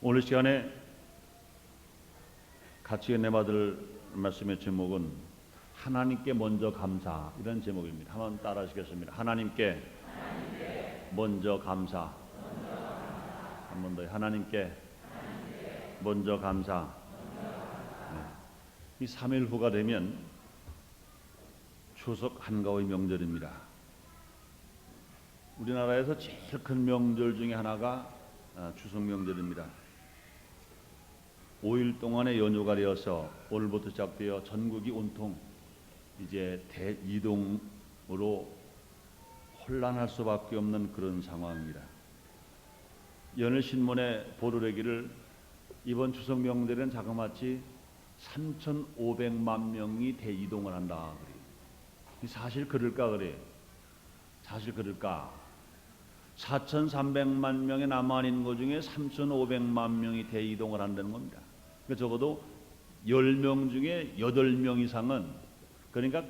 오늘 시간에 같이 은혜 받을 말씀의 제목은 하나님께 먼저 감사, 이런 제목입니다. 한번 따라 하시겠습니다. 하나님께 먼저 감사. 한 번 더. 하나님께 먼저 감사. 이 3일 후가 되면 추석 한가위 명절입니다. 우리나라에서 제일 큰 명절 중에 하나가 추석 명절입니다. 5일 동안의 연휴가 되어서 오늘부터 시작되어 전국이 온통 이제 대이동으로 혼란할 수밖에 없는 그런 상황입니다. 연일신문에 보도되기를 이번 추석 명절에는 자그마치 3,500만 명이 대이동을 한다. 사실 그럴까 그래? 사실 그럴까? 4,300만 명의 남한 인구 중에 3,500만 명이 대이동을 한다는 겁니다. 그러니까 적어도 10명 중에 8명 이상은, 그러니까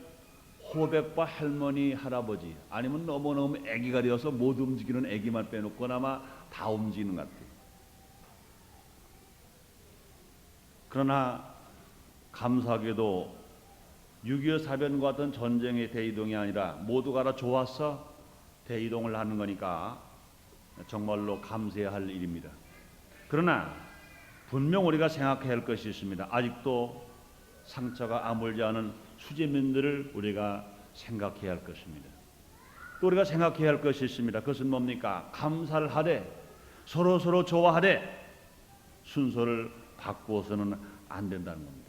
호백과 할머니, 할아버지, 아니면 너무너무 아기가 되어서 못 움직이는 아기만 빼놓고는 아마 다 움직이는 것 같아요. 그러나 감사하게도 6.25 사변과 같은 전쟁의 대이동이 아니라 모두가 다 좋아서 대이동을 하는 거니까 정말로 감사해야 할 일입니다. 그러나 분명 우리가 생각해야 할 것이 있습니다. 아직도 상처가 아물지 않은 수재민들을 우리가 생각해야 할 것입니다. 또 우리가 생각해야 할 것이 있습니다. 그것은 뭡니까? 감사를 하되 서로 좋아하되 순서를 바꾸어서는 안 된다는 겁니다.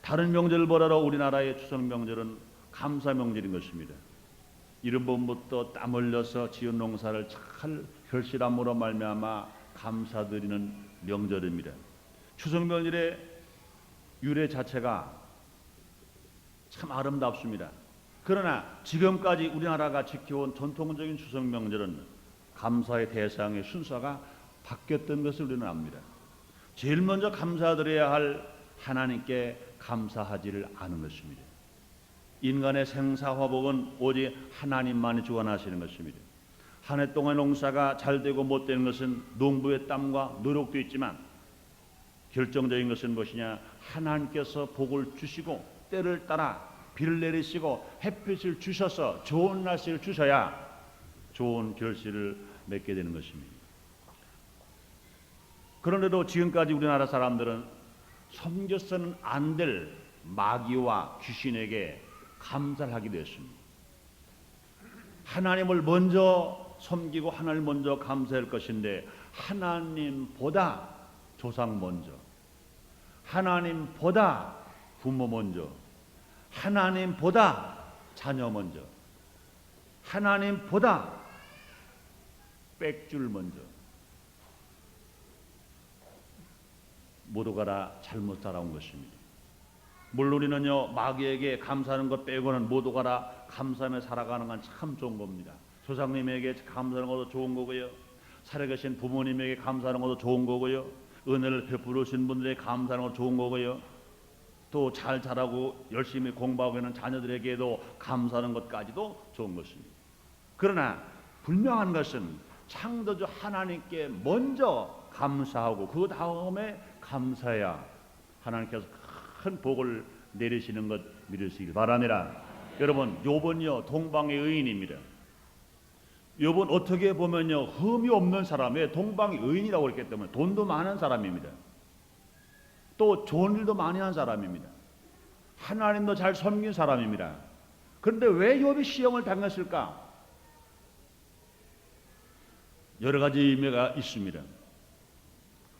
다른 명절보다도 우리나라의 추석 명절은 감사 명절인 것입니다. 이른 봄부터 땀 흘려서 지은 농사를 잘 결실함으로 말미암아 감사드리는 명절입니다. 추석 명절의 유래 자체가 참 아름답습니다. 그러나 지금까지 우리나라가 지켜온 전통적인 추석 명절은 감사의 대상의 순서가 바뀌었던 것을 우리는 압니다. 제일 먼저 감사드려야 할 하나님께 감사하지를 않은 것입니다. 인간의 생사화복은 오직 하나님만이 주관하시는 것입니다. 한 해 동안 농사가 잘 되고 못 되는 것은 농부의 땀과 노력도 있지만 결정적인 것은 무엇이냐? 하나님께서 복을 주시고 때를 따라 비를 내리시고 햇빛을 주셔서 좋은 날씨를 주셔야 좋은 결실을 맺게 되는 것입니다. 그런데도 지금까지 우리나라 사람들은 섬겨서는 안 될 마귀와 귀신에게 감사를 하게 되었습니다. 하나님을 먼저 섬기고 하나님을 먼저 감사할 것인데 하나님보다 조상 먼저, 하나님보다 부모 먼저, 하나님보다 자녀 먼저, 하나님보다 빽줄 먼저, 모두가 다 잘못 살아온 것입니다. 물론 우리는요, 마귀에게 감사하는 것 빼고는 모두가 다 감사하며 살아가는 건 참 좋은 겁니다. 조상님에게 감사하는 것도 좋은 거고요, 살아계신 부모님에게 감사하는 것도 좋은 거고요, 은혜를 베풀어 주신 분들에게 감사하는 것도 좋은 거고요, 또 잘 자라고 열심히 공부하고 있는 자녀들에게도 감사하는 것까지도 좋은 것입니다. 그러나 분명한 것은 창조주 하나님께 먼저 감사하고 그 다음에 감사해야 하나님께서 큰 복을 내리시는 것 믿으시기 바랍니다. 여러분, 욥은요 동방의 의인입니다. 욥은 어떻게 보면요 흠이 없는 사람의 동방의 의인이라고 그랬기 때문에 돈도 많은 사람입니다. 또 좋은 일도 많이 한 사람입니다. 하나님도 잘 섬긴 사람입니다. 그런데 왜 욥이 시험을 당했을까? 여러 가지 의미가 있습니다.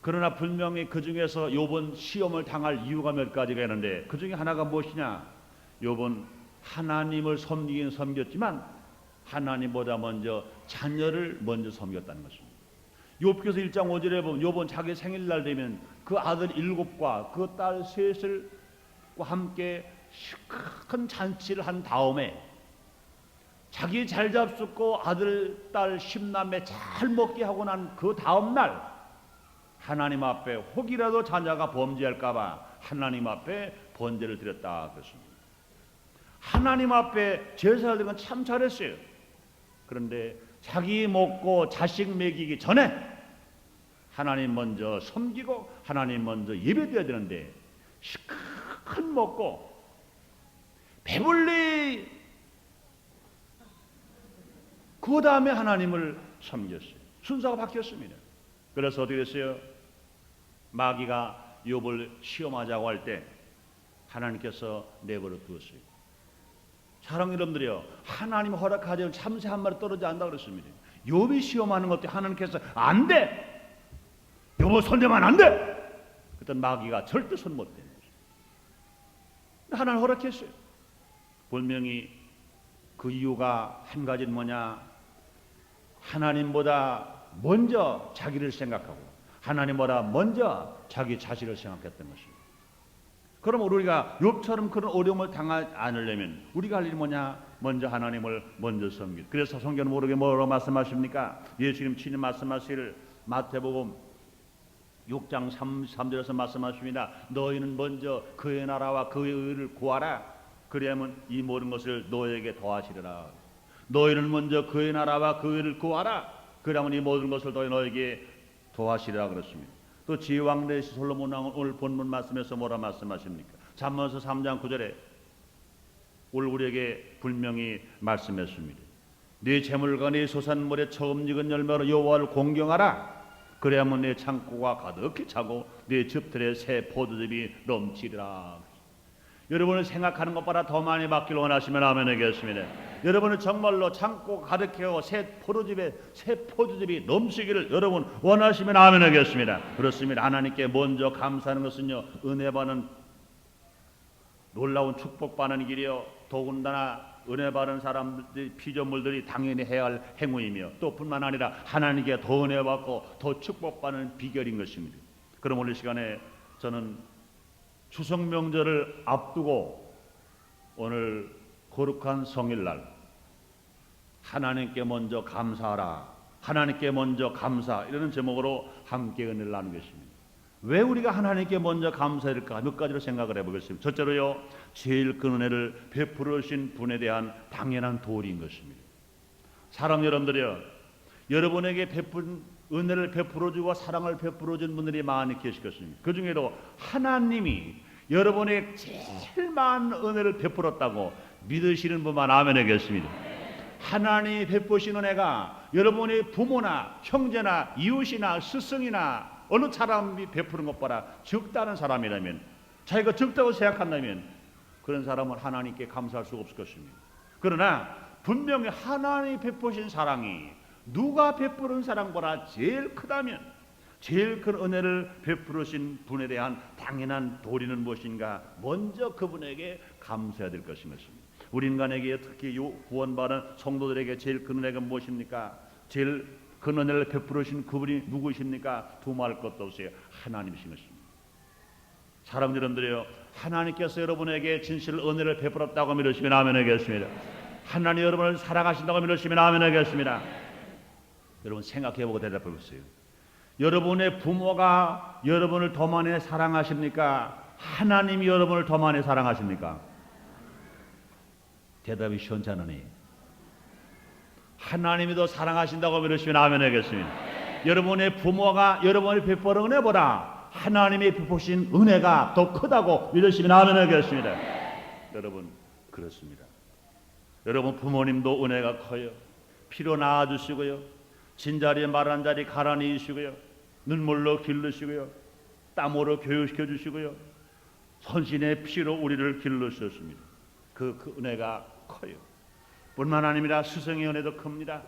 그러나 분명히 그 중에서 욥은 시험을 당할 이유가 몇 가지가 있는데 그 중에 하나가 무엇이냐? 욥은 하나님을 섬기긴 섬겼지만 하나님보다 먼저 자녀를 먼저 섬겼다는 것입니다. 욥기서 1장 5절에 보면 욥은 자기 생일날 되면 그 아들 7과 그 딸 3을 함께 큰 잔치를 한 다음에 자기 잘 잡숫고 아들 딸 10남매 잘 먹게 하고 난 그 다음날 하나님 앞에 혹이라도 자녀가 범죄할까봐 하나님 앞에 번제를 드렸다 그랬습니다. 하나님 앞에 제사를 드린 건 참 잘했어요. 그런데 자기 먹고 자식 먹이기 전에 하나님 먼저 섬기고 하나님 먼저 예배드려야 되는데 실컷 먹고 배불리 그 다음에 하나님을 섬겼어요. 순서가 바뀌었습니다. 그래서 어떻게 됐어요? 마귀가 욥을 시험하자고 할 때 하나님께서 내버려 두었어요. 사랑 여러분들이요, 하나님 허락하지 않은 참새 한 마리 떨어지지 않는다 그랬습니다. 욥이 시험하는 것도 하나님께서 안 돼! 욥을 손대면 안 돼! 그랬더니 마귀가 절대 손 못 대는 거죠. 하나님 허락했어요. 분명히 그 이유가 한 가지는 뭐냐? 하나님보다 먼저 자기를 생각하고 하나님보다 먼저 자기 자신을 생각했던 것입니다. 그럼 우리가 욥처럼 그런 어려움을 당하지 않으려면 우리가 할 일이 뭐냐? 먼저 하나님을 먼저 섬기. 그래서 성경은 모르게 뭐라고 말씀하십니까? 예수님 친히 말씀하시기를 마태복음 6장 3절에서 말씀하십니다. 너희는 먼저 그의 나라와 그의 의를 구하라. 그리하면 이 모든 것을 너에게 더하시리라. 너희는 먼저 그의 나라와 그의 의를 구하라. 그러면 이 모든 것을 너에게 더하시리라 그랬습니다. 또 지왕 대신 솔로몬 왕은 오늘 본문 말씀에서 뭐라 말씀하십니까? 잠언서 3장 9절에 오늘 우리에게 분명히 말씀했습니다. 네 재물과 네 소산물에 처음 익은 열매로 여호와를 공경하라. 그래야만 내 창고가 가득히 차고 내 즙들에 새 포도즙이 넘치리라. 여러분을 생각하는 것보다 더 많이 받기를 원하시면 아멘 하겠습니다. 여러분은 정말로 창고 가득히 하고 새 포도즙이 넘치기를 여러분 원하시면 아멘 하겠습니다. 그렇습니다. 하나님께 먼저 감사하는 것은요, 은혜 받는 놀라운 축복받는 길이요, 더군다나 은혜 받은 사람들, 피조물들이 당연히 해야 할 행위이며 또 뿐만 아니라 하나님께 더 은혜 받고 더 축복받는 비결인 것입니다. 그럼 오늘 시간에 저는 추석 명절을 앞두고 오늘 거룩한 성일날 하나님께 먼저 감사하라, 하나님께 먼저 감사, 이라는 제목으로 함께 은혜를 나누는 것입니다. 왜 우리가 하나님께 먼저 감사할까? 몇 가지로 생각을 해보겠습니다. 첫째로요, 제일 큰 은혜를 베풀어 주신 분에 대한 당연한 도리인 것입니다. 사랑 여러분들이요, 여러분에게 은혜를 베풀어주고 사랑을 베풀어준 분들이 많이 계실 것입니다. 그 중에도 하나님이 여러분에게 제일 많은 은혜를 베풀었다고 믿으시는 분만 아멘 하겠습니다. 하나님이 베푸신 은혜가 여러분의 부모나 형제나 이웃이나 스승이나 어느 사람이 베푸는 것보다 적다는 사람이라면, 자기가 적다고 생각한다면 그런 사람은 하나님께 감사할 수가 없을 것입니다. 그러나 분명히 하나님이 베푸신 사랑이 누가 베푸는 사랑보다 제일 크다면 제일 큰 은혜를 베푸신 분에 대한 당연한 도리는 무엇인가? 먼저 그분에게 감사해야 될 것인 것입니다. 우리 인간에게 특히 구원받은 성도들에게 제일 큰 은혜가 무엇입니까? 제일 큰 은혜를 베푸신 그분이 누구십니까? 두말할 것도 없어요. 하나님이신 것입니다. 사랑 여러분들이요, 하나님께서 여러분에게 진실 은혜를 베풀었다고 믿으시면 아멘 하겠습니다. 하나님 여러분을 사랑하신다고 믿으시면 아멘 하겠습니다. 여러분 생각해보고 대답해 보세요. 여러분의 부모가 여러분을 더 많이 사랑하십니까? 하나님이 여러분을 더 많이 사랑하십니까? 대답이 시원찮으니 하나님이 더 사랑하신다고 믿으시면 아멘 하겠습니다. 여러분의 부모가 여러분이 베푸는 은혜보다 하나님이 베푸신 은혜가 더 크다고 믿으시면 아멘 하겠습니다. 여러분 그렇습니다. 여러분 부모님도 은혜가 커요. 피로 낳아주시고요, 진자리에 마른 자리 가라니시고요, 눈물로 기르시고요, 땀으로 교육시켜 주시고요, 선신의 피로 우리를 길러주셨습니다. 그 은혜가 커요. 뿐만 아니라 스승의 은혜도 큽니다.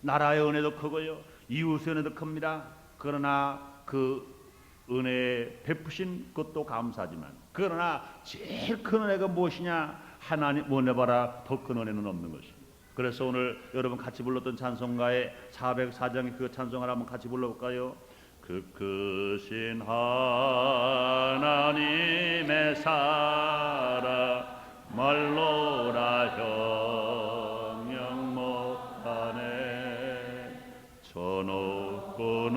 나라의 은혜도 크고요, 이웃의 은혜도 큽니다. 그러나 그 은혜 베푸신 것도 감사하지만, 그러나 제일 큰 은혜가 무엇이냐? 하나님 은혜 봐라, 더 큰 은혜는 없는 것입니다. 그래서 오늘 여러분 같이 불렀던 찬송가의 404장의 그 찬송을 한번 같이 불러볼까요? 그 크신 하나님의 사랑 말로라 형용 못하네. 저 높고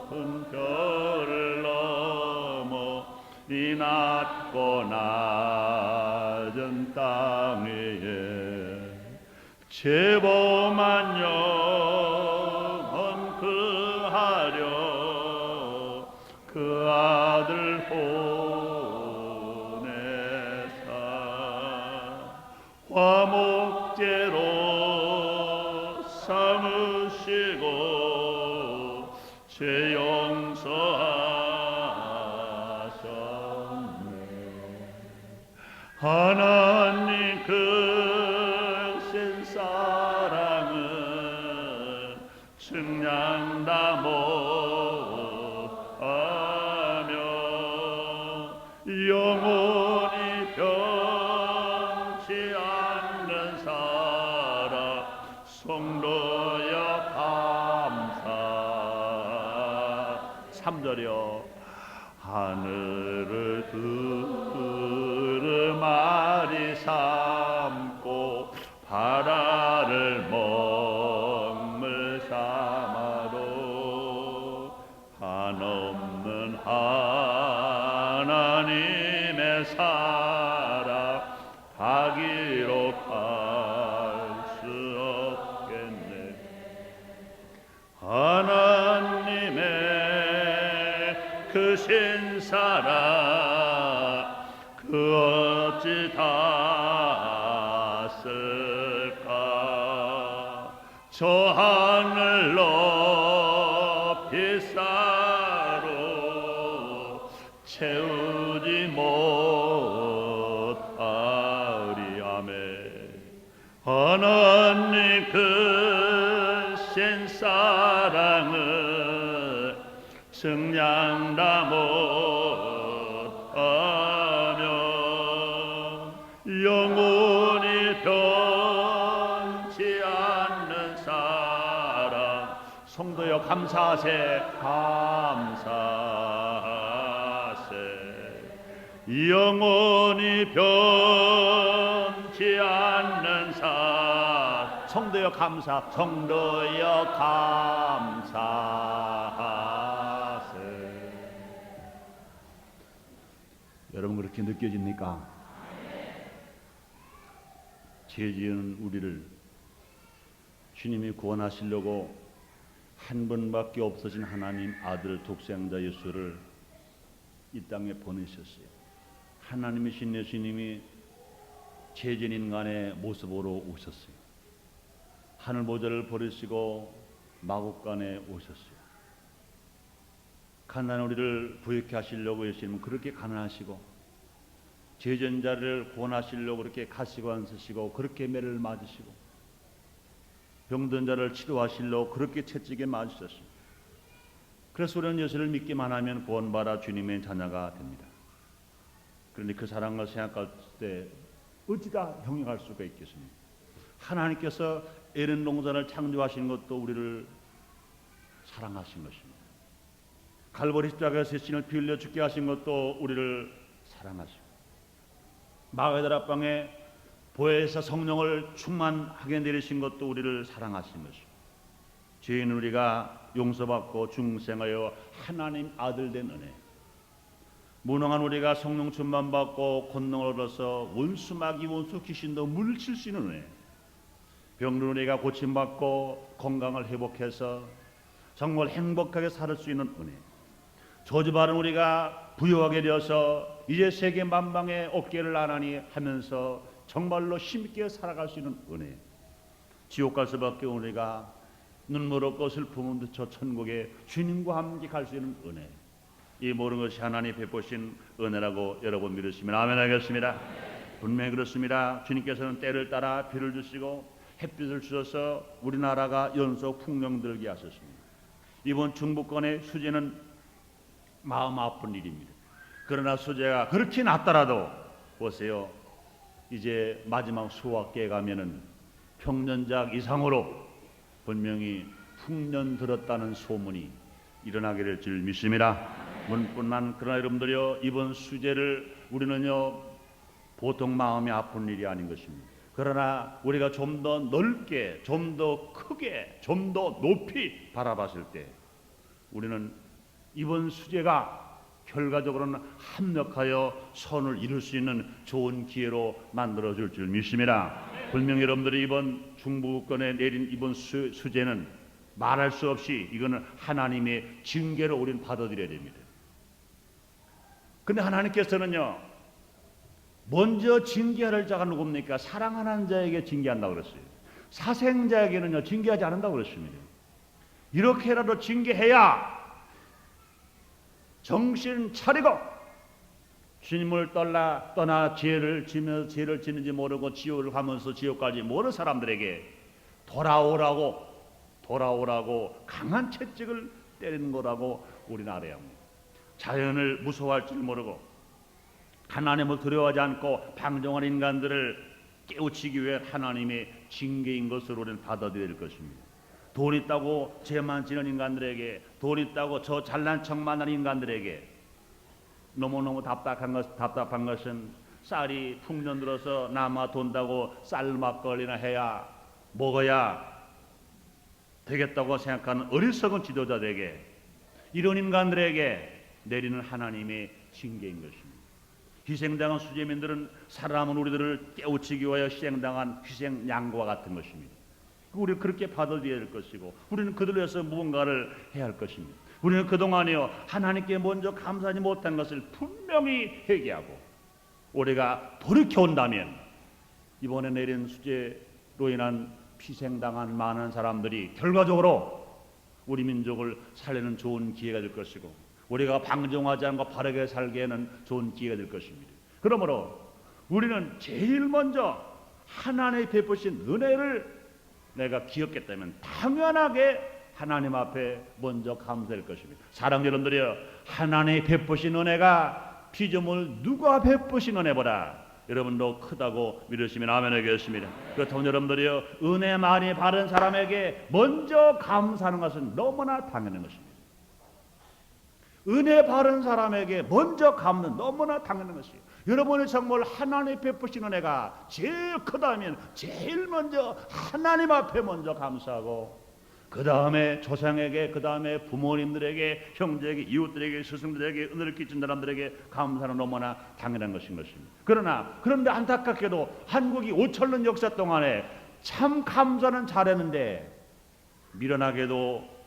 높은 별을 넘어 이 낮고 낮은 땅 위에 제보만 영원 그 하려 그 아들 보내사 화목제로 삼으시고 죄 용서하셨네. 하나님 크신 사랑은 측량 못하며 영원히 변치 않는 사랑 성도여 감사. 3절이요. 하늘을 두루마리 삼고 바다를 먹물 삼아도 한없는 하나님의 사랑 다 기록할 수 없겠네. 하나님의 크신 사랑 그 어찌 닿았을까. 저 하늘 높이 싸로 채우지 못하리. 아멘. 하나님 크신 사랑을 측량 다 못하며 영원히 변치 않는 사랑 성도여 감사하세. 감사하세. 영원히 변치 않는 사랑 성도여 감사. 성도여 감사하세. 여러분 그렇게 느껴집니까? 죄 지은 우리를 주님이 구원하시려고 한 번밖에 없어진 하나님 아들 독생자 예수를 이 땅에 보내셨어요. 하나님이신 예수님이 죄 지은 인간의 모습으로 오셨어요. 하늘 보좌를 버리시고 마국간에 오셨어요. 가난한 우리를 부유케 하시려고 예수님은 그렇게 가난하시고 죄진 자를 구원하시려고 그렇게 가시고 앉으시고 그렇게 매를 맞으시고 병든 자를 치료하시려고 그렇게 채찍에 맞으셨습니다. 그래서 우리는 예수를 믿기만 하면 구원받아 주님의 자녀가 됩니다. 그런데 그 사랑을 생각할 때 어찌다 형용할 수가 있겠습니까? 하나님께서 에덴 동산을 창조하신 것도 우리를 사랑하신 것입니다. 갈보리 십자가에서 신을 피 흘려 죽게 하신 것도 우리를 사랑하시고 마가다라 방에 보혜사 성령을 충만하게 내리신 것도 우리를 사랑하신 것이고 죄인 우리가 용서받고 중생하여 하나님 아들 된 은혜, 무능한 우리가 성령 충만받고 권능을 얻어서 원수 마귀 원수 귀신도 물리칠 수 있는 은혜, 병든 우리가 고침받고 건강을 회복해서 정말 행복하게 살 수 있는 은혜, 저주받은 우리가 부유하게 되어서 이제 세계 만방의 어깨를 나란히 하면서 정말로 힘있게 살아갈 수 있는 은혜, 지옥 갈 수밖에 우리가 눈물 없고 슬픔은 저 천국에 주님과 함께 갈 수 있는 은혜, 이 모든 것이 하나님 베푸신 은혜라고 여러분 믿으시면 아멘 하겠습니다. 분명히 그렇습니다. 주님께서는 때를 따라 비를 주시고 햇빛을 주셔서 우리나라가 연속 풍령 들게 하셨습니다. 이번 중부권의 수재는 마음 아픈 일입니다. 그러나 수재가 그렇게 낮더라도 보세요. 이제 마지막 수확기에 가면은 평년작 이상으로 분명히 풍년 들었다는 소문이 일어나게 될 줄 믿습니다. 뿐만 그러나 여러분들이요, 이번 수재를 우리는요 보통 마음이 아픈 일이 아닌 것입니다. 그러나 우리가 좀 더 넓게, 좀 더 크게, 좀 더 높이 바라봤을 때 우리는 이번 수재가 결과적으로는 합력하여 선을 이룰 수 있는 좋은 기회로 만들어줄 줄 믿습니다. 분명히 여러분들이 이번 중부권에 내린 이번 수재는 말할 수 없이 이거는 하나님의 징계로 우리는 받아들여야 됩니다. 근데 하나님께서는요, 먼저 징계할 자가 누굽니까? 사랑하는 자에게 징계한다고 그랬어요. 사생자에게는요, 징계하지 않는다고 그랬습니다. 이렇게라도 징계해야 정신 차리고 주님을 떠나 죄를 지는지 모르고 지옥을 가면서 지옥까지 모르는 사람들에게 돌아오라고 강한 채찍을 때리는 거라고 우리는 알아야 합니다. 자연을 무서워할 줄 모르고 하나님을 두려워하지 않고 방종한 인간들을 깨우치기 위해 하나님의 징계인 것으로 우리는 받아들일 것입니다. 돈 있다고 죄만 지는 인간들에게, 돈 있다고 저 잘난 척만 하는 인간들에게 너무너무 답답한 것은 쌀이 풍년 들어서 남아 돈다고 쌀 막걸리나 해야 먹어야 되겠다고 생각하는 어리석은 지도자들에게, 이런 인간들에게 내리는 하나님의 징계인 것입니다. 희생당한 수재민들은 살아남은 우리들을 깨우치기 위하여 희생당한 희생양과 같은 것입니다. 우리는 그렇게 받아들여야 할 것이고, 우리는 그들을 위해서 무언가를 해야 할 것입니다. 우리는 그동안에요, 하나님께 먼저 감사하지 못한 것을 분명히 회개하고 우리가 돌이켜온다면 이번에 내린 수재로 인한 희생당한 많은 사람들이 결과적으로 우리 민족을 살리는 좋은 기회가 될 것이고, 우리가 방종하지 않고 바르게 살기에는 좋은 기회가 될 것입니다. 그러므로 우리는 제일 먼저 하나님이 베푸신 은혜를 내가 기억했다면 당연하게 하나님 앞에 먼저 감사할 것입니다. 사랑하는 여러분들이여, 하나님이 베푸신 은혜가 피조물 누가 베푸신 은혜보다 여러분도 크다고 믿으시면 아멘 하겠습니다. 그렇다면 여러분들이여, 은혜 많이 받은 사람에게 먼저 감사하는 것은 너무나 당연한 것입니다. 은혜 받은 사람에게 먼저 감사는 너무나 당연한 것이에요. 여러분이 정말 하나님 베푸신 은혜가 제일 크다면 제일 먼저 하나님 앞에 먼저 감사하고, 그 다음에 조상에게, 그 다음에 부모님들에게, 형제에게, 이웃들에게, 스승들에게, 은혜를 끼친 사람들에게 감사는 너무나 당연한 것입니다. 그런데 안타깝게도 한국이 5천년 역사 동안에 참 감사는 잘했는데 미련하게도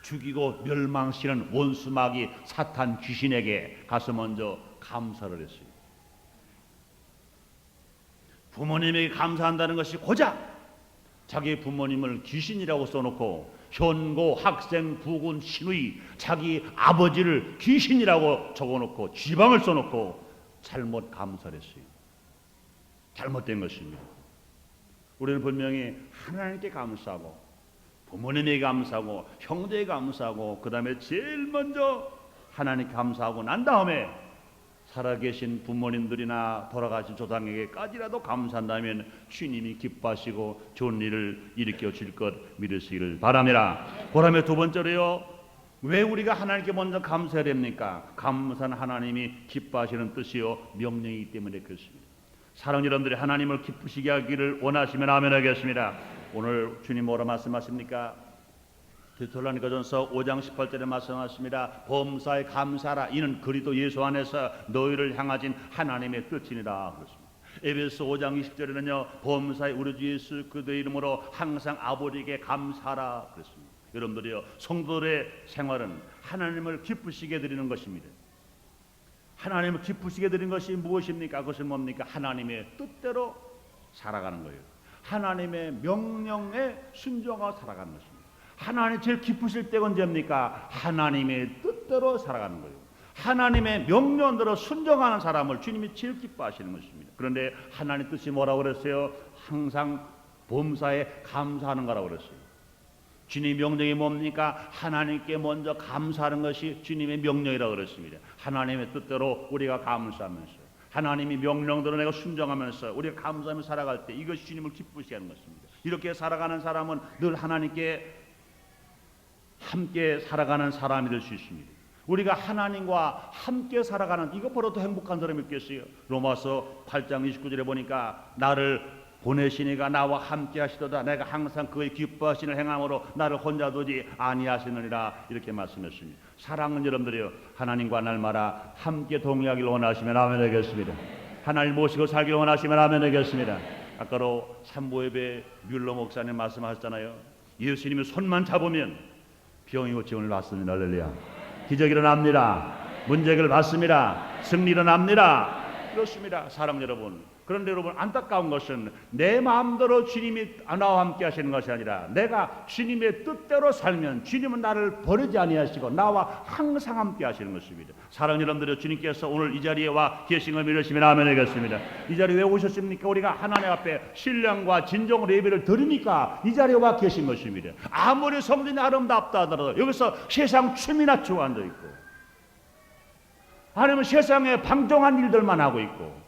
죽이고 멸망시키는 원수마귀 사탄 귀신에게 가서 먼저 감사를 했어요. 부모님에게 감사한다는 것이 고작 자기 부모님을 귀신이라고 써놓고 현고, 학생, 부군, 신의, 자기 아버지를 귀신이라고 적어놓고 지방을 써놓고 잘못 감사를 했어요. 잘못된 것입니다. 우리는 분명히 하나님께 감사하고 부모님에게 감사하고 형제에게 감사하고 그 다음에 제일 먼저 하나님께 감사하고 난 다음에 살아계신 부모님들이나 돌아가신 조상에게까지라도 감사한다면 주님이 기뻐하시고 좋은 일을 일으켜 줄 것 믿으시기를 바랍니다. 그다음에 두 번째로요, 왜 우리가 하나님께 먼저 감사해야 됩니까? 감사는 하나님이 기뻐하시는 뜻이요 명령이기 때문에 그렇습니다. 사랑하는 여러분들이 하나님을 기쁘시게 하기를 원하시면 아멘 하겠습니다. 오늘 주님 뭐라 말씀하십니까? 데살로니가전서 5장 18절에 말씀하십니다. 범사에 감사하라. 이는 그리스도 예수 안에서 너희를 향하신 하나님의 뜻이니라. 그렇습니다. 에베소 5장 20절에는요, 범사에 우리 주 예수 그리스도의 이름으로 항상 아버지에게 감사하라. 그렇습니다. 여러분들이요, 성도들의 생활은 하나님을 기쁘시게 드리는 것입니다. 하나님을 기쁘시게 드리는 것이 무엇입니까? 그것은 뭡니까? 하나님의 뜻대로 살아가는 거예요. 하나님의 명령에 순종하고 살아가는 것입니다. 하나님 제일 기쁘실 때가 언제입니까? 하나님의 뜻대로 살아가는 거예요. 하나님의 명령대로 순종하는 사람을 주님이 제일 기뻐하시는 것입니다. 그런데 하나님 뜻이 뭐라고 그랬어요? 항상 범사에 감사하는 거라고 그랬어요. 주님의 명령이 뭡니까? 하나님께 먼저 감사하는 것이 주님의 명령이라고 그랬습니다. 하나님의 뜻대로 우리가 감사하면서, 하나님이 명령대로 내가 순종하면서 우리가 감사하며 살아갈 때 이것이 주님을 기쁘시게 하는 것입니다. 이렇게 살아가는 사람은 늘 하나님께 함께 살아가는 사람이 될 수 있습니다. 우리가 하나님과 함께 살아가는, 이것보다 더 행복한 사람이 있겠어요? 로마서 8장 29절에 보니까 나를 보내시니가 나와 함께 하시도다. 내가 항상 그의 기뻐하시는 행함으로 나를 혼자 두지 아니하시느니라. 이렇게 말씀했습니다. 사랑하는 여러분들이요, 하나님과 날마다 함께 동행하기를 원하시면 아멘 하겠습니다. 하나님 모시고 살기를 원하시면 아멘 하겠습니다. 아까로 산보예배 뮬러 목사님 말씀하셨잖아요. 예수님의 손만 잡으면 병이 고침을 받습니다. 할렐루야. 기적이 일어납니다. 문제 해결을 받습니다. 승리 일어납니다. 그렇습니다. 사랑 여러분, 그런데 여러분, 안타까운 것은 내 마음대로 주님이 나와 함께 하시는 것이 아니라 내가 주님의 뜻대로 살면 주님은 나를 버리지 아니하시고 나와 항상 함께 하시는 것입니다. 사랑 여러분들, 주님께서 오늘 이 자리에 와 계신 걸 믿으시면 아멘 하겠습니다. 이 자리에 왜 오셨습니까? 우리가 하나님 앞에 신령과 진정으로 예배를 드리니까 이 자리에 와 계신 것입니다. 아무리 성전이 아름답다 하더라도 여기서 세상 춤이나 추고 앉아있고, 아니면 세상에 방종한 일들만 하고 있고,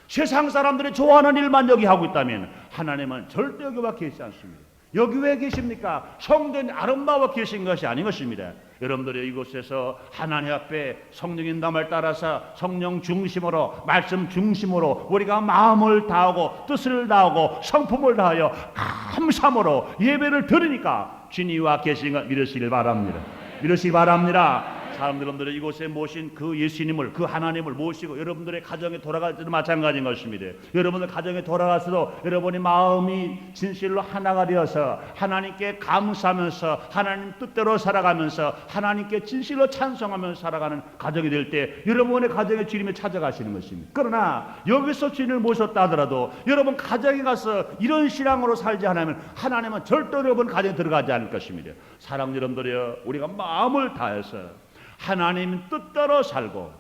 세상 사람들이 좋아하는 일만 여기 하고 있다면 하나님은 절대 여기 와 계시지 않습니다. 여기 왜 계십니까? 성전이 아름다워 계신 것이 아닌 것입니다. 여러분들이 이곳에서 하나님 앞에 성령의 인도함을 따라서 성령 중심으로, 말씀 중심으로 우리가 마음을 다하고 뜻을 다하고 성품을 다하여 감사함으로 예배를 드리니까 주님이 와 계신 것 믿으시길 바랍니다. 믿으시기 바랍니다. 사람들은 이곳에 모신 그 예수님을, 그 하나님을 모시고 여러분들의 가정에 돌아갈 때도 마찬가지인 것입니다. 여러분들 가정에 돌아가서도 여러분의 마음이 진실로 하나가 되어서 하나님께 감사하면서 하나님 뜻대로 살아가면서 하나님께 진실로 찬송하면서 살아가는 가정이 될 때 여러분의 가정에 주님이 찾아가시는 것입니다. 그러나 여기서 주님을 모셨다 하더라도 여러분 가정에 가서 이런 신앙으로 살지 않으면 하나님은 절대로 여러분 가정에 들어가지 않을 것입니다. 사랑 여러분들이여, 우리가 마음을 다해서 하나님 뜻대로 살고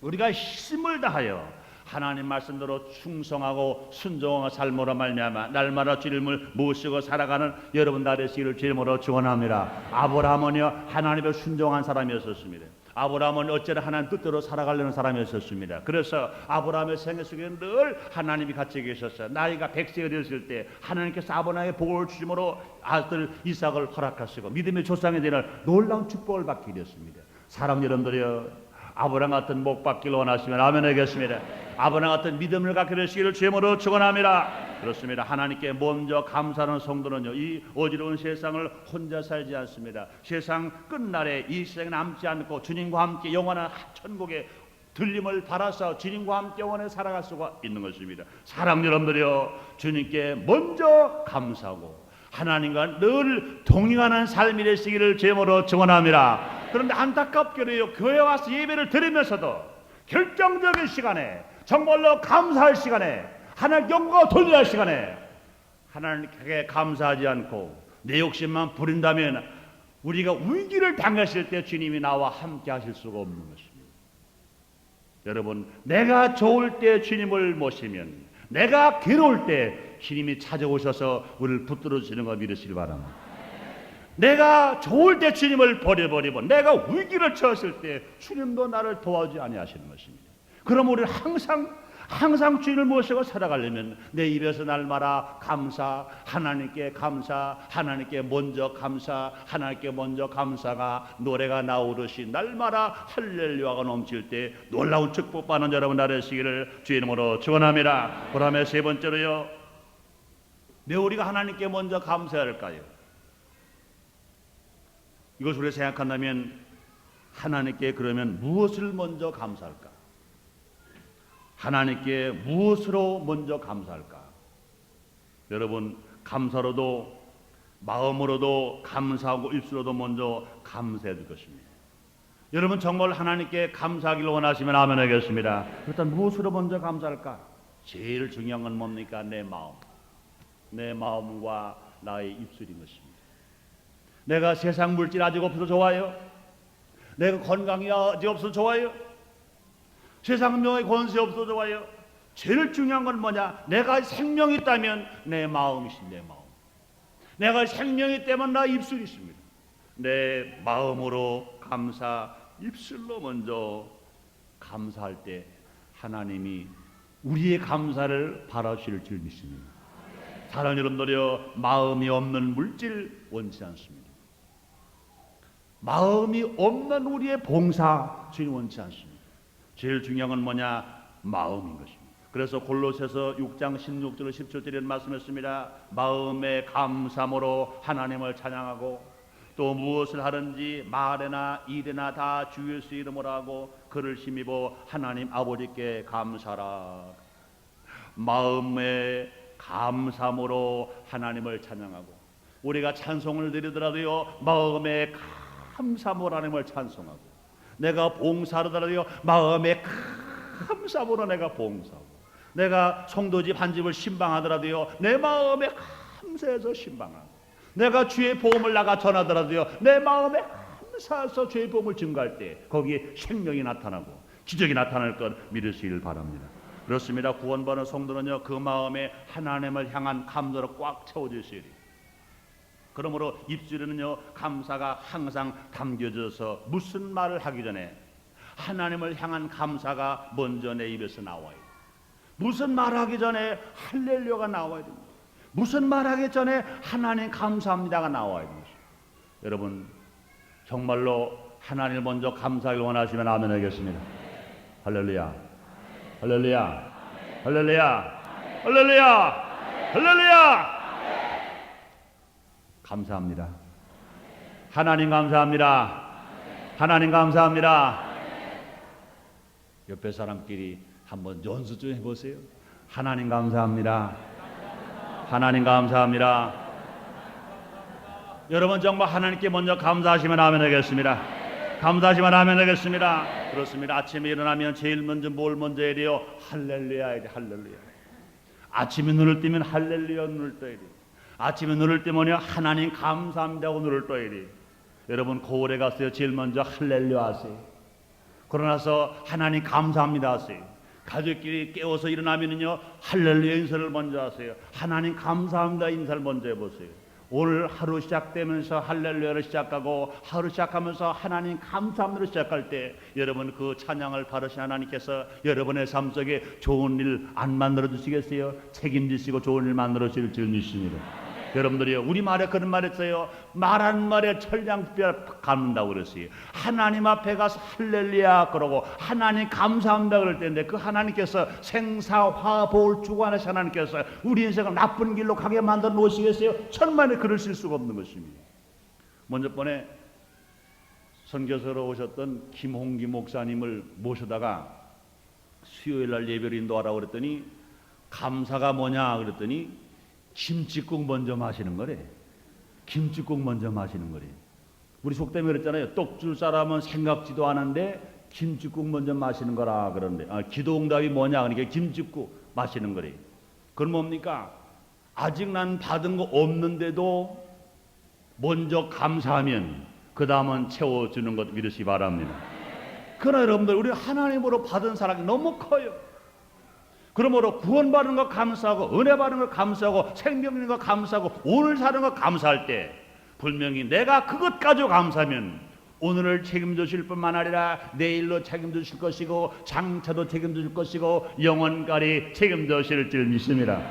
우리가 힘을 다하여 하나님 말씀대로 충성하고 순종하고 삶으로 말미암아 날마다 주님을 모시고 살아가는 여러분 다 되시기를 주님으로 축원합니다. 아브라함은요, 하나님의 순종한 사람이었습니다. 아브라함은 어째나 하나님 뜻대로 살아가려는 사람이었습니다. 그래서 아브라함의 생애 속에 늘 하나님이 같이 계셨어요. 나이가 100세가 되었을 때 하나님께서 아브라함에게 복을 주심으로 아들 이삭을 허락하시고 믿음의 조상이 되는 놀라운 축복을 받게 되었습니다. 사랑 여러분들이여, 아브라함 같은 복 받기를 원하시면 아멘 하겠습니다. 아브라함 같은 믿음을 갖게 되시기를 주님으로 축원합니다. 그렇습니다. 하나님께 먼저 감사하는 성도는요, 이 어지러운 세상을 혼자 살지 않습니다. 세상 끝날에 이 세상에 남지 않고 주님과 함께 영원한 천국에 들림을 바라서 주님과 함께 영원히 살아갈 수가 있는 것입니다. 사랑 여러분들이여, 주님께 먼저 감사하고 하나님과 늘 동행하는 삶이 되시기를 주님으로 축원합니다. 그런데 안타깝게도요, 교회 와서 예배를 드리면서도 결정적인 시간에, 정말로 감사할 시간에, 하나님 영광 돌려야 할 시간에 하나님께 감사하지 않고 내 욕심만 부린다면 우리가 위기를 당했을 때 주님이 나와 함께 하실 수가 없는 것입니다. 여러분, 내가 좋을 때 주님을 모시면, 내가 괴로울 때 주님이 찾아오셔서 우리를 붙들어 주시는 거 믿으시기 바랍니다. 내가 좋을 때 주님을 버려버리고 내가 위기를 처했을 때 주님도 나를 도와주지 아니하시는 것입니다. 그럼 우리는 항상 주님을 모시고 살아가려면 내 입에서 날마다 감사, 하나님께 감사, 하나님께 먼저 감사, 하나님께 먼저 감사가 노래가 나오듯이 날마다 할렐루야가 넘칠 때 놀라운 축복받는 여러분 나되시기를 주의 이름으로 축원합니다. 그다음에 세 번째로요, 왜 우리가 하나님께 먼저 감사해야 할까요? 이것을 우리가 생각한다면 하나님께 그러면 무엇을 먼저 감사할까? 하나님께 무엇으로 먼저 감사할까? 여러분, 감사로도 마음으로도 감사하고 입술로도 먼저 감사해야 될 것입니다. 여러분 정말 하나님께 감사하기를 원하시면 아멘 하겠습니다. 일단 무엇으로 먼저 감사할까? 제일 중요한 건 뭡니까? 내 마음. 내 마음과 나의 입술인 것입니다. 내가 세상 물질 아직 없어서 좋아요? 내가 건강이 아직 없어서 좋아요? 세상 명의 권세 없어서 좋아요? 제일 중요한 건 뭐냐? 내가 생명이 있다면 내 마음이신 내 마음. 내가 생명이 있다면 나 입술이 있습니다. 내 마음으로 감사, 입술로 먼저 감사할 때 하나님이 우리의 감사를 바라실 줄 믿습니다. 사랑하는 여러분들이여, 마음이 없는 물질 원치 않습니다. 마음이 없는 우리의 봉사 주님 원치 않습니다. 제일 중요한 건 뭐냐? 마음인 것입니다. 그래서 골로새서 6장 16절 17절에 말씀했습니다. 마음의 감사함으로 하나님을 찬양하고 또 무엇을 하든지 말이나 일이나 다 주 예수 이름으로 하고 그를 힘입어 하나님 아버지께 감사라. 마음의 감사함으로 하나님을 찬양하고 우리가 찬송을 드리더라도요 마음에 감사함으로 하나님을 찬송하고, 내가 봉사를 하더라도요 마음에 감사함으로 내가 봉사하고, 내가 성도집 한 집을 신방하더라도요 내 마음에 감사해서 신방하고, 내가 주의 복음을 나가 전하더라도요 내 마음에 감사해서 주의 복음을 증거할 때 거기에 생명이 나타나고 기적이 나타날 것 믿으시길 바랍니다. 그렇습니다. 구원받은 성도는요 그 마음에 하나님을 향한 감사로 꽉 채워주셔야 돼요. 그러므로 입술에는요 감사가 항상 담겨져서 무슨 말을 하기 전에 하나님을 향한 감사가 먼저 내 입에서 나와요. 무슨 말하기 전에 할렐루야가 나와야 됩니다. 무슨 말하기 전에 하나님 감사합니다가 나와야 됩니다. 여러분 정말로 하나님을 먼저 감사하길 원하시면 아멘 하겠습니다. 할렐루야, 할렐루야, 할렐루야, 할렐루야, 할렐루야. 감사합니다. 하나님 감사합니다. 하나님 감사합니다. 옆에 사람끼리 한번 연습 좀 해보세요. 하나님 감사합니다. 하나님 감사합니다. 여러분 정말 하나님께 먼저 감사하시면 아멘 하겠습니다. 감사하시면 아멘 하겠습니다. 그렇습니다. 아침에 일어나면 제일 먼저 뭘 먼저 해야 돼요? 할렐루야 해야 돼. 할렐루야. 아침에 눈을 뜨면 할렐루야 눈을 떠야 돼. 아침에 눈을 뜨면 하나님 감사합니다 하고 눈을 떠야 돼. 여러분 거울에 가서요 제일 먼저 할렐루야 하세요. 그러나서 하나님 감사합니다 하세요. 가족끼리 깨워서 일어나면은요 할렐루야 인사를 먼저 하세요. 하나님 감사합니다 인사를 먼저 해보세요. 오늘 하루 시작되면서 할렐루야를 시작하고 하루 시작하면서 하나님 감사합니다로 시작할 때 여러분 그 찬양을 받으신 하나님께서 여러분의 삶 속에 좋은 일 안 만들어 주시겠어요? 책임지시고 좋은 일 만들어 주실 줄 믿습니다. 여러분들이요 우리말에 그런 말 했어요. 말한 말에 천냥뼈 감는다고 그랬어요. 하나님 앞에 가서 할렐루야 그러고 하나님 감사합니다 그럴 때인데 그 하나님께서 생사화복을 주관하신 하나님께서 우리 인생을 나쁜 길로 가게 만들어 놓으시겠어요? 천만에 그러실 수가 없는 것입니다. 먼저 번에 선교사로 오셨던 김홍기 목사님을 모셔다가 수요일날 예배를 인도하라고 그랬더니 감사가 뭐냐 그랬더니 김칫국 먼저 마시는 거래. 김칫국 먼저 마시는 거래. 우리 속담에 그랬잖아요. 떡 줄 사람은 생각지도 않은데 김칫국 먼저 마시는 거라 그러는데 기도응답이 뭐냐 그러니까 김칫국 마시는 거래. 그건 뭡니까? 아직 난 받은 거 없는데도 먼저 감사하면 그 다음은 채워주는 것 믿으시기 바랍니다. 그러나 여러분들 우리 하나님으로 받은 사랑이 너무 커요. 그러므로 구원받은 거 감사하고 은혜 받은 거 감사하고 생명 있는 거 감사하고 오늘 사는 거 감사할 때 분명히 내가 그것 가지고 감사하면 오늘을 책임져 줄 뿐만 아니라 내일로 책임져 줄 것이고 장차도 책임져 줄 것이고 영원까지 책임져 주실 줄 믿습니다.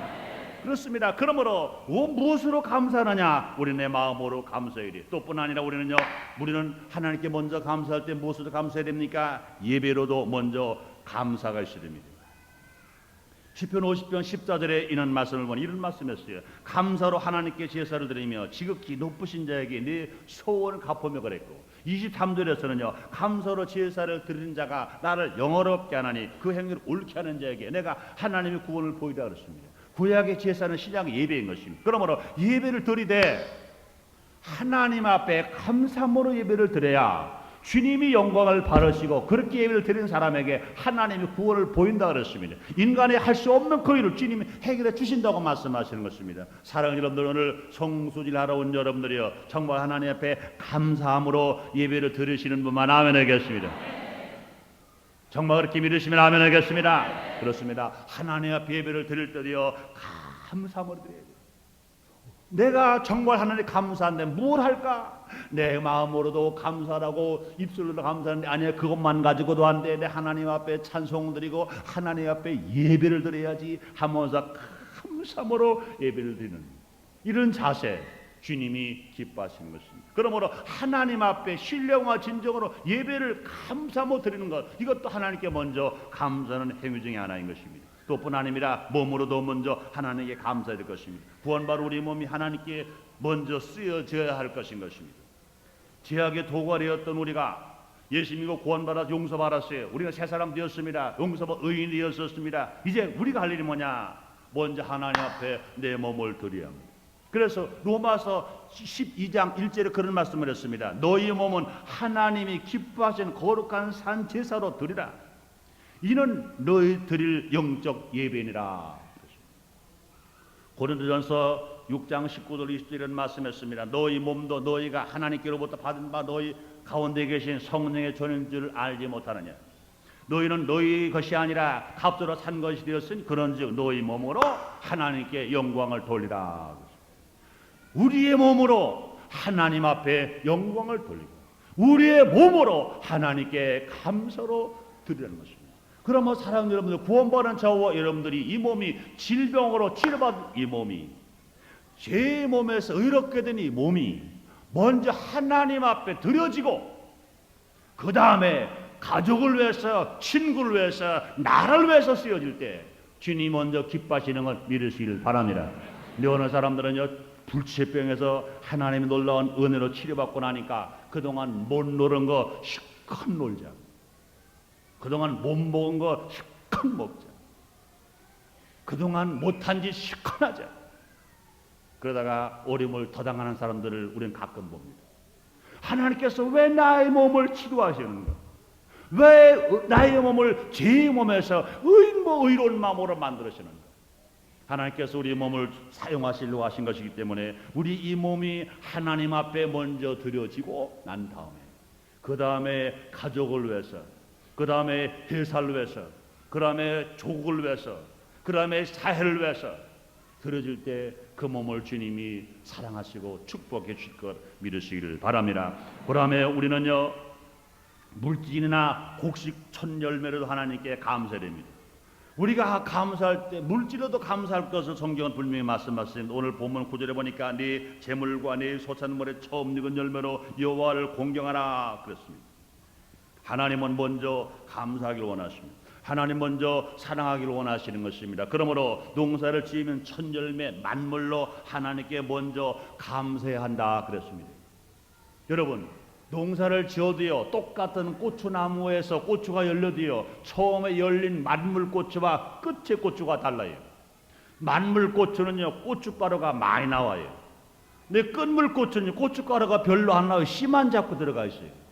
그렇습니다. 그러므로 무엇으로 감사하느냐? 우리 내 마음으로 감사해야 돼. 또뿐 아니라 우리는 하나님께 먼저 감사할 때 무엇으로 감사해야 됩니까? 예배로도 먼저 감사가 있어야 됩니다. 시편 50편 14절에 이런 말씀을 보니 이런 말씀했어요. 감사로 하나님께 제사를 드리며 지극히 높으신 자에게 네 소원을 갚으며 그랬고 23절에서는요 감사로 제사를 드리는 자가 나를 영어롭게 하나니 그 행위를 옳게 하는 자에게 내가 하나님의 구원을 보이라 그랬습니다. 구약의 제사는 신약의 예배인 것입니다. 그러므로 예배를 드리되 하나님 앞에 감사함으로 예배를 드려야 주님이 영광을 받으시고 그렇게 예배를 드리는 사람에게 하나님이 구원을 보인다 그랬습니다. 인간이 할 수 없는 그 일을 주님이 해결해 주신다고 말씀하시는 것입니다. 사랑하는 여러분들 오늘 성수질하러 온 여러분들이요 정말 하나님 앞에 감사함으로 예배를 드리시는 분만 아멘 하겠습니다. 정말 그렇게 믿으시면 아멘 하겠습니다. 그렇습니다. 하나님 앞에 예배를 드릴 때도요 감사함으로 드려야 돼요. 내가 정말 하나님 감사한데 뭘 할까? 내 마음으로도 감사하고 입술로도 감사하는데 아니야 그것만 가지고도 안 돼. 내 하나님 앞에 찬송 드리고 하나님 앞에 예배를 드려야지 하면서 감사함으로 예배를 드리는 이런 자세 주님이 기뻐하시는 것입니다. 그러므로 하나님 앞에 신령과 진정으로 예배를 감사함으로 드리는 것 이것도 하나님께 먼저 감사하는 행위 중에 하나인 것입니다. 또뿐 아니라 몸으로도 먼저 하나님께 감사해야 될 것입니다. 구원받은 우리 몸이 하나님께 먼저 쓰여져야 할 것인 것입니다. 죄악의 도구되었던 우리가 예수 믿고 구원받아 용서받았어요. 우리가 새 사람 되었습니다. 용서받아 의인이 되었었습니다. 이제 우리가 할 일이 뭐냐? 먼저 하나님 앞에 내 몸을 드려야 합니다. 그래서 로마서 12장 1절에 그런 말씀을 했습니다. 너희 몸은 하나님이 기뻐하시는 거룩한 산 제사로 드리라. 이는 너희 드릴 영적 예배니라. 고린도전서 6장 19절 20절에 말씀했습니다. 너희 몸도 너희가 하나님께로부터 받은 바 너희 가운데 계신 성령의 존인 줄 알지 못하느냐. 너희는 너희 것이 아니라 값으로 산 것이 되었으니 그런즉 너희 몸으로 하나님께 영광을 돌리라. 우리의 몸으로 하나님 앞에 영광을 돌리고 우리의 몸으로 하나님께 감사로 드리라는 것입니다. 그러면 사랑하는 여러분들, 구원받은 저와 여러분들이 이 몸이 질병으로 치료받은 이 몸이, 제 몸에서 의롭게 된 이 몸이 먼저 하나님 앞에 드려지고 그 다음에 가족을 위해서, 친구를 위해서, 나를 위해서 쓰여질 때 주님 먼저 기뻐하시는 걸 믿으시길 바랍니다. 근데 어느 사람들은요, 불치병에서 하나님의 놀라운 은혜로 치료받고 나니까 그동안 못 노른 거 실컷 놀자, 그동안 못 먹은 거 실컷 먹자, 그동안 못한 짓 실컷 하자. 그러다가 어려움을 더 당하는 사람들을 우리는 가끔 봅니다. 하나님께서 왜 나의 몸을 치료하시는가? 왜 나의 몸을 제 몸에서 의로운 마음으로 만들으시는가? 하나님께서 우리 몸을 사용하시려고 하신 것이기 때문에 우리 이 몸이 하나님 앞에 먼저 드려지고 난 다음에, 그 다음에 가족을 위해서, 그 다음에 회사를 위해서, 그 다음에 조국을 위해서, 그 다음에 사회를 위해서 드려질 때 그 몸을 주님이 사랑하시고 축복해 주실 것 믿으시기를 바랍니다. 그 다음에 우리는요, 물질이나 곡식 천열매로도 하나님께 감사드립니다. 우리가 감사할 때 물질로도 감사할 것을 성경은 분명히 말씀하셨습니다. 오늘 본문 9절에 보니까 네 재물과 네 소산물의 처음 익은 열매로 여호와를 공경하라 그랬습니다. 하나님은 먼저 감사하기를 원하십니다. 하나님 먼저 사랑하기를 원하시는 것입니다. 그러므로 농사를 지으면 천열매 만물로 하나님께 먼저 감사해야 한다 그랬습니다. 여러분, 농사를 지어도요, 똑같은 고추나무에서 고추가 열려도요, 처음에 열린 만물고추와 끝의 고추가 달라요. 만물고추는요, 고춧가루가 많이 나와요. 근데 끝물고추는 고춧가루가 별로 안 나와요. 씨만 자꾸 들어가 있어요.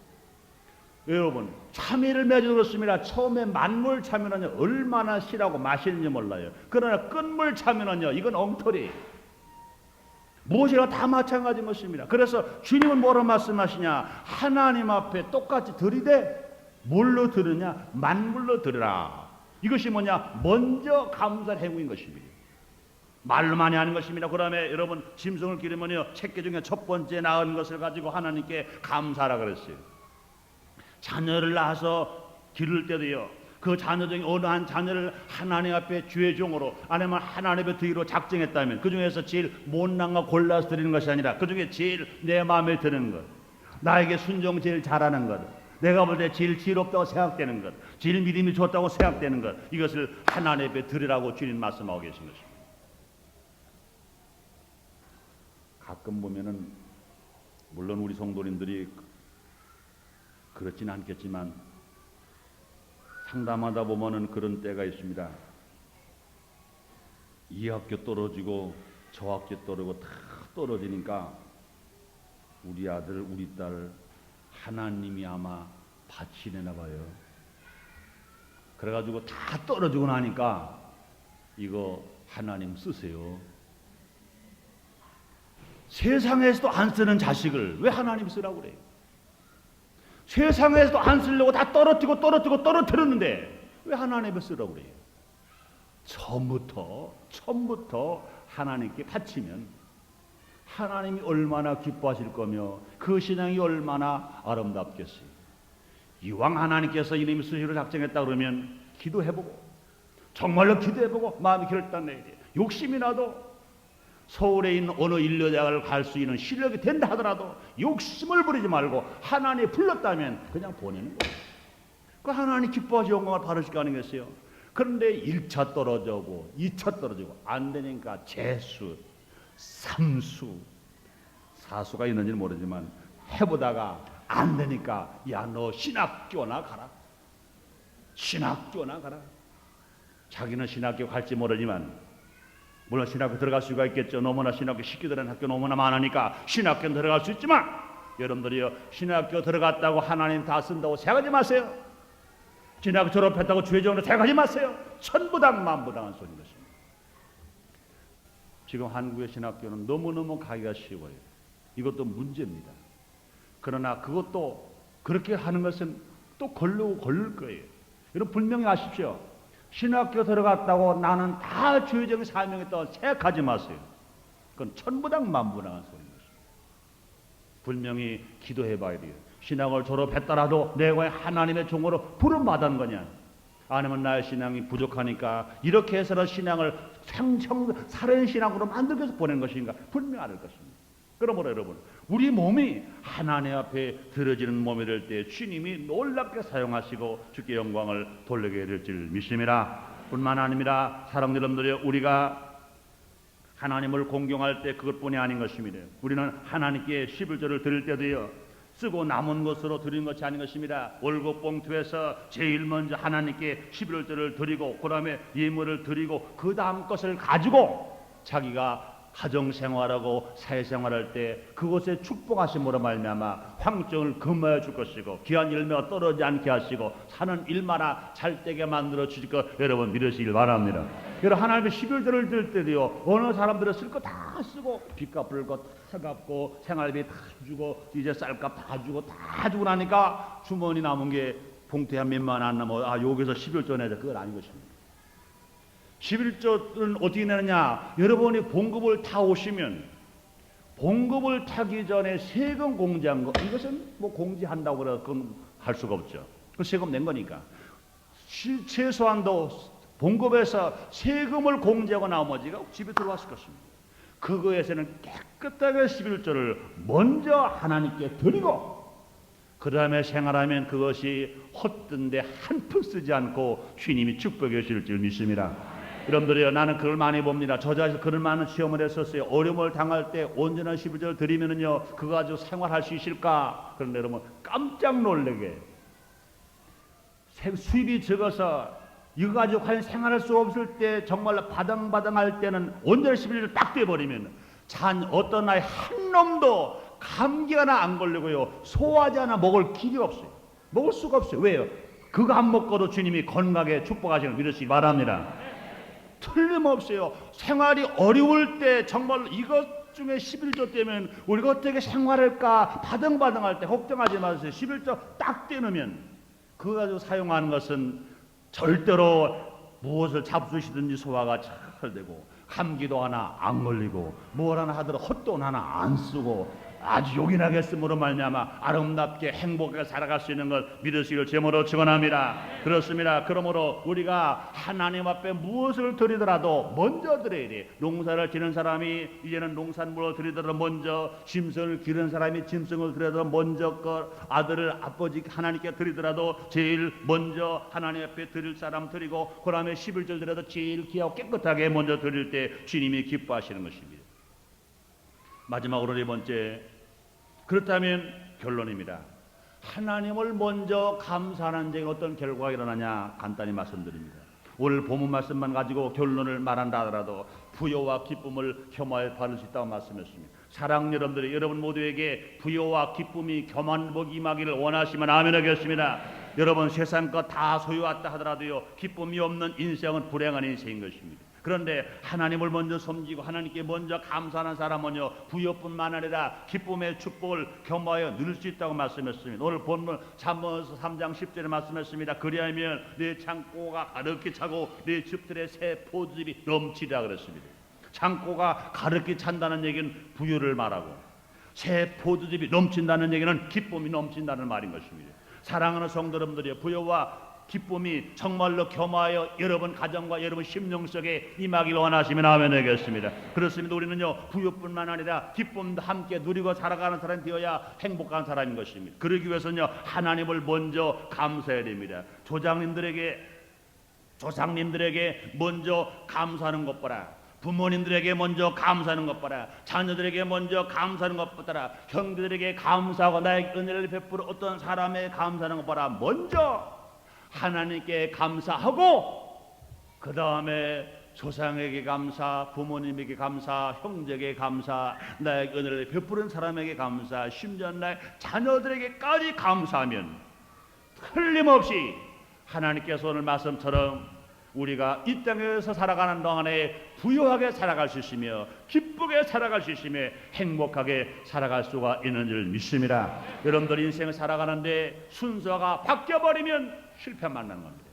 여러분, 참외를 맺어 그렇습니다. 처음에 만물 참외는요, 얼마나 실하고 맛있는지 몰라요. 그러나 끝물 참외는요, 이건 엉터리. 무엇이나 다 마찬가지인 것입니다. 그래서 주님은 뭐라 말씀하시냐? 하나님 앞에 똑같이 드리되 뭘로 드느냐? 만물로 드리라. 이것이 뭐냐? 먼저 감사의 행위인 것입니다. 말로 많이 하는 것입니다. 그 다음에 여러분, 짐승을 기르면요, 새끼 중에 첫 번째 낳은 것을 가지고 하나님께 감사하라 그랬어요. 자녀를 낳아서 기를 때도요, 그 자녀 중에 어느 한 자녀를 하나님 앞에 주의 종으로, 아니면 하나님 앞에 드리기로 작정했다면 그 중에서 제일 못난 거 골라서 드리는 것이 아니라 그 중에 제일 내 마음에 드는 것, 나에게 순종 제일 잘하는 것, 내가 볼 때 제일 지혜롭다고 생각되는 것, 제일 믿음이 좋다고 생각되는 것, 이것을 하나님 앞에 드리라고 주님 말씀하고 계신 것입니다. 가끔 보면은, 물론 우리 성도님들이 그렇지는 않겠지만 상담하다 보면은 그런 때가 있습니다. 이 학교 떨어지고 저 학교 떨어지고 다 떨어지니까 우리 아들 우리 딸 하나님이 아마 바치려나 봐요. 그래가지고 다 떨어지고 나니까 이거 하나님 쓰세요. 세상에서도 안 쓰는 자식을 왜 하나님 쓰라고 그래요? 세상에서도 안 쓰려고 다 떨어뜨렸는데 왜 하나님을 쓰라고 그래요? 처음부터 하나님께 바치면 하나님이 얼마나 기뻐하실 거며 그 신앙이 얼마나 아름답겠어요. 이왕 하나님께서 이름이 쓰시기로 작정했다 그러면 기도해보고, 정말로 기도해보고 마음이 결단내야 돼요. 욕심이 나도 서울에 있는 어느 인류대학을 갈 수 있는 실력이 된다 하더라도 욕심을 부리지 말고 하나님이 불렀다면 그냥 보내는 거예요. 그 하나님 기뻐하시 영광을 받으실 거 아니겠어요? 그런데 1차 떨어지고 2차 떨어지고 안 되니까 재수, 3수, 4수가 있는지는 모르지만 해보다가 안 되니까 야, 너 신학교나 가라. 신학교나 가라. 자기는 신학교 갈지 모르지만 물론 신학교 들어갈 수가 있겠죠. 너무나 신학교 쉽게 들어가는 학교 너무나 많으니까 신학교는 들어갈 수 있지만 여러분들이요, 신학교 들어갔다고 하나님 다 쓴다고 생각하지 마세요. 신학교 졸업했다고 죄정으로 생각하지 마세요. 천부당 만부당한 소리인 것입니다. 지금 한국의 신학교는 너무너무 가기가 쉬워요. 이것도 문제입니다. 그러나 그것도 그렇게 하는 것은 또 걸르고 걸릴 거예요. 여러분 분명히 아십시오. 신학교 들어갔다고 나는 다 주의적인 사명했다고 생각하지 마세요. 그건 천부당 만부당한 소리인 것입니다. 분명히 기도해 봐야 돼요. 신학을 졸업했더라도 내가 하나님의 종으로 부름받은 거냐, 아니면 나의 신앙이 부족하니까 이렇게 해서는 신앙을 살아있는 신앙으로 만들기 위해서 보낸 것인가 분명히 알 것입니다. 그러므로 여러분, 우리 몸이 하나님 앞에 드려지는 몸이 될 때 주님이 놀랍게 사용하시고 주께 영광을 돌리게 될 줄 믿습니다. 뿐만 아니라 사랑하는 여러분들이, 우리가 하나님을 공경할 때 그것뿐이 아닌 것입니다. 우리는 하나님께 11조를 드릴 때도요, 쓰고 남은 것으로 드리는 것이 아닌 것입니다. 월급 봉투에서 제일 먼저 하나님께 11조를 드리고 그 다음에 예물을 드리고 그 다음 것을 가지고 자기가 가정생활하고 사회생활할 때 그곳에 축복하심으로 말미암아 황증을 금하여 줄 것이고 귀한 열매가 떨어지지 않게 하시고 사는 일마다 잘 되게 만들어 주실 것 여러분 믿으시길 바랍니다. 여러분, 하나님의 11조를 드릴 때도요, 어느 사람들은 쓸 거 다 쓰고 빚 갚을 거 다 갚고 생활비 다 주고 이제 쌀값 다 주고 다 주고 나니까 주머니 남은 게 봉투에 한 몇만 안 남아, 여기서 11조 내자. 그건 아닌 것입니다. 11조는 어떻게 내느냐? 여러분이 봉급을 타 오시면 봉급을 타기 전에 세금 공제한 거, 이것은 뭐 공제한다고 그래서 그건 할 수가 없죠. 그 세금 낸 거니까 최소한도 봉급에서 세금을 공제하고 나머지가 집에 들어왔을 것입니다. 그거에서는 깨끗하게 11조를 먼저 하나님께 드리고 그 다음에 생활하면 그것이 헛된데 한 푼 쓰지 않고 주님이 축복해 주실 줄 믿습니다. 여러분들이요, 나는 그걸 많이 봅니다. 저자에서 그런 많은 시험을 했었어요. 어려움을 당할 때 온전한 11조를 드리면은요, 그거 가지고 생활할 수 있을까? 그런데 여러분, 깜짝 놀라게 수입이 적어서 이거 가지고 과연 생활할 수 없을 때, 정말로 바당바당할 때는 온전한 11조를 딱 떼버리면 어떤 아이 한 놈도 감기가 안 걸리고요, 소화제 하나 먹을 길이 없어요. 먹을 수가 없어요. 왜요? 그거 안 먹고도 주님이 건강하게 축복하시는 믿으시기 바랍니다. 틀림없어요. 생활이 어려울 때 정말 이것 중에 11조 떼면 우리가 어떻게 생활할까 바등바등할 때 걱정하지 마세요. 11조 딱 떼놓으면 그거 가지고 사용하는 것은 절대로 무엇을 잡수시든지 소화가 잘 되고 감기도 하나 안 걸리고 뭘 하나 하더라도 헛돈 하나 안 쓰고 아주 요긴하게 쓰므로 말미암아 아름답게 행복하게 살아갈 수 있는 걸 믿으시길 제모로 축원합니다. 그렇습니다. 그러므로 우리가 하나님 앞에 무엇을 드리더라도 먼저 드려야 돼. 농사를 지는 사람이 이제는 농산물을 드리더라도 먼저, 짐승을 기르는 사람이 짐승을 드리더라도 먼저 걸, 아들을 아버지 하나님께 드리더라도 제일 먼저 하나님 앞에 드릴 사람 드리고 그 다음에 11절 드려도 제일 귀하고 깨끗하게 먼저 드릴 때 주님이 기뻐하시는 것입니다. 마지막으로 네 번째, 그렇다면 결론입니다. 하나님을 먼저 감사하는 데에 어떤 결과가 일어나냐 간단히 말씀드립니다. 오늘 본문 말씀만 가지고 결론을 말한다 하더라도 부요와 기쁨을 겸하여 받을 수 있다고 말씀했습니다. 사랑하는 여러분들이 여러분 모두에게 부요와 기쁨이 겸한 복이 임하기를 원하시면 아멘 하겠습니다. 여러분 세상 것 다 소유했다 하더라도요, 기쁨이 없는 인생은 불행한 인생인 것입니다. 그런데 하나님을 먼저 섬기고 하나님께 먼저 감사하는 사람은요, 부요뿐만 아니라 기쁨의 축복을 겸하여 누릴 수 있다고 말씀했습니다. 오늘 본문 잠언서 3장 10절에 말씀했습니다. 그리하면 내 창고가 가득히 차고 내 집들의 새 포도즙이 넘치리라 그랬습니다. 창고가 가득히 찬다는 얘기는 부유를 말하고 새 포도즙이 넘친다는 얘기는 기쁨이 넘친다는 말인 것입니다. 사랑하는 성도 여러분들이요, 부요와 기쁨이 정말로 겸하여 여러분 가정과 여러분 심령 속에 임하기를 원하시면 아멘 하겠습니다. 그렇습니다. 우리는요, 부유뿐만 아니라 기쁨도 함께 누리고 살아가는 사람이 되어야 행복한 사람인 것입니다. 그러기 위해서는요, 하나님을 먼저 감사해야 됩니다. 조상님들에게 먼저 감사하는 것보다, 부모님들에게 먼저 감사하는 것보다, 자녀들에게 먼저 감사하는 것보다, 형제들에게 감사하고 나에게 은혜를 베풀어 어떤 사람에게 감사하는 것보다 먼저 하나님께 감사하고 그 다음에 조상에게 감사, 부모님에게 감사, 형제에게 감사, 나에게 은혜를 베푸는 사람에게 감사, 심지어 나의 자녀들에게까지 감사하면 틀림없이 하나님께서 오늘 말씀처럼 우리가 이 땅에서 살아가는 동안에 부유하게 살아갈 수 있으며 기쁘게 살아갈 수 있으며 행복하게 살아갈 수가 있는 줄 믿습니다. 여러분들 인생을 살아가는데 순서가 바뀌어버리면 실패 만나는 겁니다.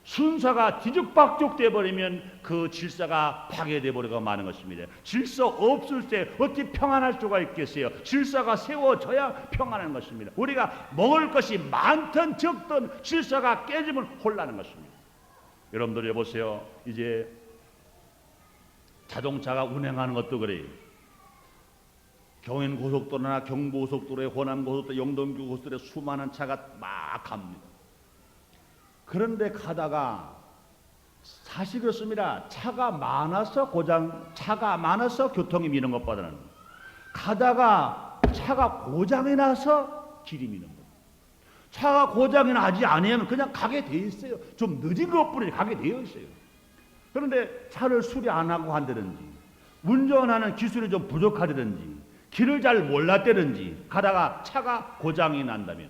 순서가 뒤죽박죽 돼버리면 그 질서가 파괴돼 버리고 마는 것입니다. 질서 없을 때 어떻게 평안할 수가 있겠어요? 질서가 세워져야 평안한 것입니다. 우리가 먹을 것이 많든 적든 질서가 깨지면 혼란한 것입니다. 여러분들 여보세요. 이제 자동차가 운행하는 것도 그래요. 경인고속도로나 경부고속도로에 호남고속도로, 영동교 고속도로에 수많은 차가 막 갑니다. 그런데 가다가 사실 그렇습니다. 차가 많아서 교통이 미는 것보다는 가다가 차가 고장이 나서 길이 미는 거예요. 차가 고장이 나지 않으면 그냥 가게 돼 있어요. 좀 늦은 것뿐이지 가게 되어 있어요. 그런데 차를 수리 안 하고 한다든지 운전하는 기술이 좀 부족하다든지 길을 잘 몰랐다든지 가다가 차가 고장이 난다면,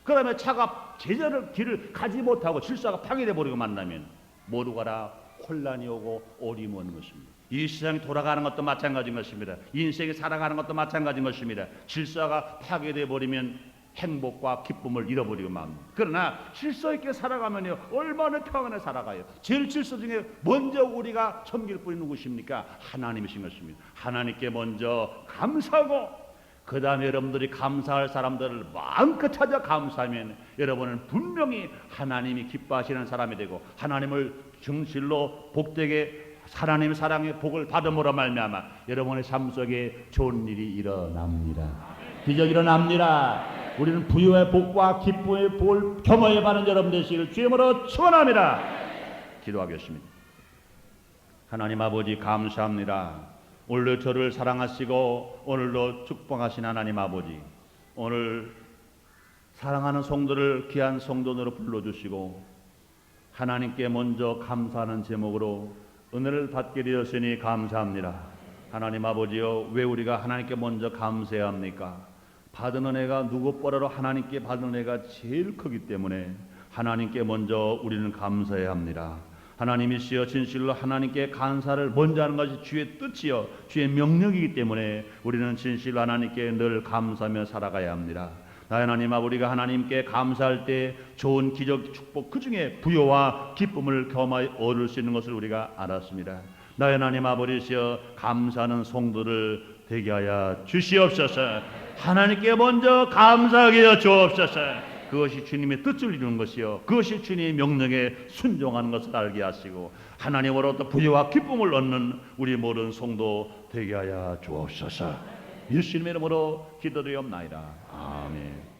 그다음에 차가 제대로 길을 가지 못하고 질서가 파괴돼 버리고 만나면 모두가 다 혼란이 오고 어려움이 오는 것입니다. 이 세상이 돌아가는 것도 마찬가지인 것입니다. 인생이 살아가는 것도 마찬가지인 것입니다. 질서가 파괴돼 버리면 행복과 기쁨을 잃어버리고 맙니다. 그러나 질서 있게 살아가면요 얼마나 평안에 살아가요. 제일 질서 중에 먼저 우리가 섬길 분이 누구십니까? 하나님이신 것입니다. 하나님께 먼저 감사하고 그 다음에 여러분들이 감사할 사람들을 마음껏 찾아 감사하면 여러분은 분명히 하나님이 기뻐하시는 사람이 되고 하나님을 정실로 복되게 하나님의 사랑의 복을 받음으로 말미암아 여러분의 삶 속에 좋은 일이 일어납니다. 기적이 일어납니다. 우리는 부유의 복과 기쁨의 복을 겸허히 받는 여러분 되시기를 주님으로 축원합니다. 기도하겠습니다. 하나님 아버지 감사합니다. 오늘도 저를 사랑하시고 오늘도 축복하신 하나님 아버지, 오늘 사랑하는 성도를 귀한 성도로 불러주시고 하나님께 먼저 감사하는 제목으로 은혜를 받게 되었으니 감사합니다. 하나님 아버지여, 왜 우리가 하나님께 먼저 감사해야 합니까? 받은 은혜가 누구보다도 하나님께 받은 은혜가 제일 크기 때문에 하나님께 먼저 우리는 감사해야 합니다. 하나님이시여 진실로 하나님께 감사를 먼저 하는 것이 주의 뜻이요 주의 명령이기 때문에 우리는 진실로 하나님께 늘 감사하며 살아가야 합니다. 나의 하나님 아버지, 우리가 하나님께 감사할 때 좋은 기적 축복 그 중에 부요와 기쁨을 겸하여 얻을 수 있는 것을 우리가 알았습니다. 나의 하나님 아버지시여 감사하는 성도를 되게 하여 주시옵소서. 하나님께 먼저 감사하게 하여 주옵소서. 그것이 주님의 뜻을 이루는 것이요 그것이 주님의 명령에 순종하는 것을 알게 하시고 하나님으로부터 부유와 기쁨을 얻는 우리 모든 성도 되게 하여 주옵소서. 예수님의 이름으로 기도드리옵나이다. 아멘.